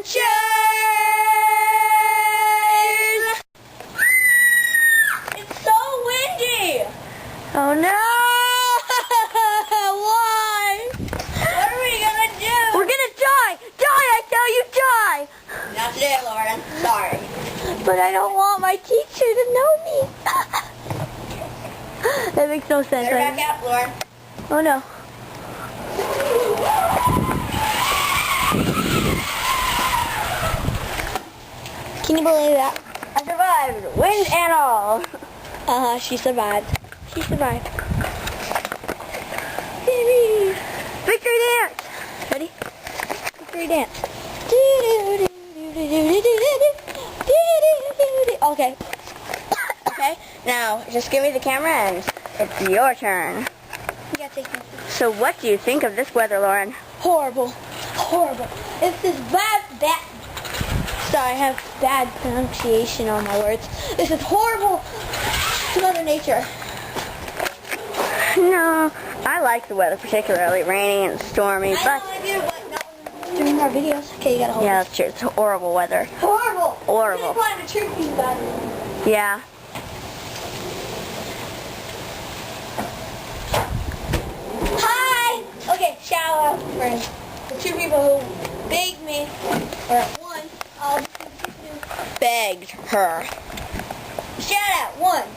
adventures! It's so windy! Oh no! Why? What are we gonna do? We're gonna die! Die, I tell you, die! Not today, Lauren. Sorry. But I don't want my teacher to know me. That makes no sense. Better back up, Lauren. Oh no. Can you believe that? I survived, wind and all. She survived. She survived. Victory dance! Ready? Victory dance. Okay. Okay, now just give me the camera and it's your turn. So what do you think of this weather, Lauren? Horrible. Horrible. It's this bad. Sorry, I have bad pronunciation on my words. This is horrible. Mother Nature. No, I like the weather, particularly rainy and stormy, but doing our videos. Okay, you gotta hold. Yeah, that's true. It's horrible weather. Horrible. Horrible. Climb a tree, yeah. Hi. Okay, shout out for the two people who begged me, or one. Begged her. Shout out one,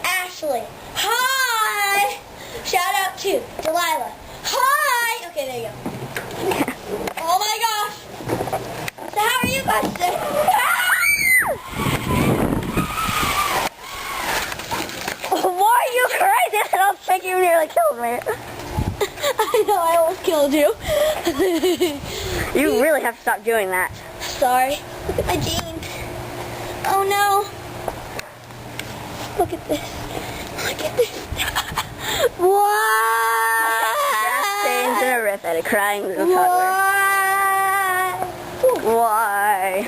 Ashley. Hi. Shout out two, Delilah. Hi. Okay, there you go. Oh my gosh. So how are you guys today? Why are you crazy? I don't think you nearly killed me. I know, I almost killed you. You really have to stop doing that. Sorry. Look at my jeans. Oh no. Look at this. Look at this. Why? That stains in a riff at a crying little toddler. Why?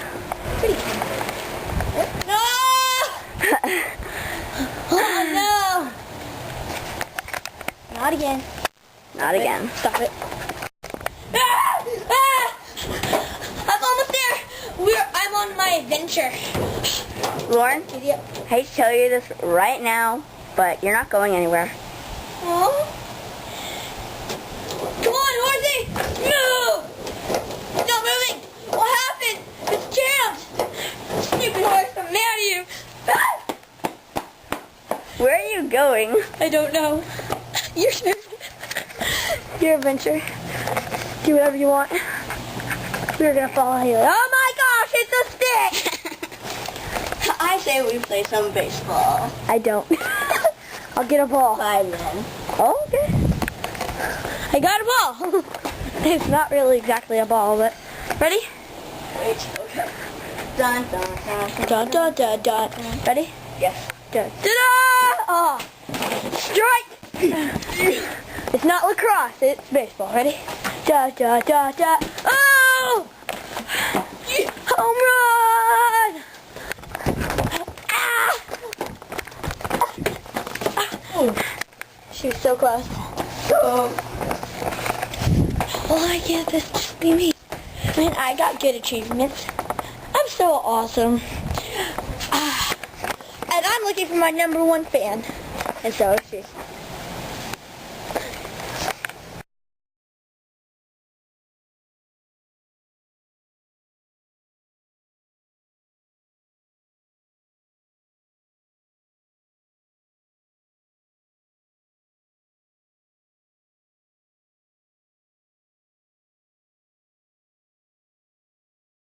No! Oh no! Not again. Not again. Stop it. I'm almost there. I'm on my adventure. Lauren, idiot. I hate to tell you this right now, but you're not going anywhere. Oh? Come on, horsey! Move! Stop moving! What happened? It's jammed! Stupid horse, I'm mad at you! Where are you going? I don't know. Your adventure. Do whatever you want. We're gonna follow you. Oh my gosh, it's a stick! I say we play some baseball. I don't. I'll get a ball. I will. Oh, okay. I got a ball. It's not really exactly a ball, but ready? Wait. Okay. Dun dun dun dun dun dun dun. Ready? Yes. Dun. Ta-da! Oh. Strike! It's not lacrosse. It's baseball. Ready? Da da da da. Oh! Home run! Ah! She was so close. Oh. Why can't this just be me? Man, I got good achievements. I'm so awesome. And I'm looking for my #1 fan. And so is she.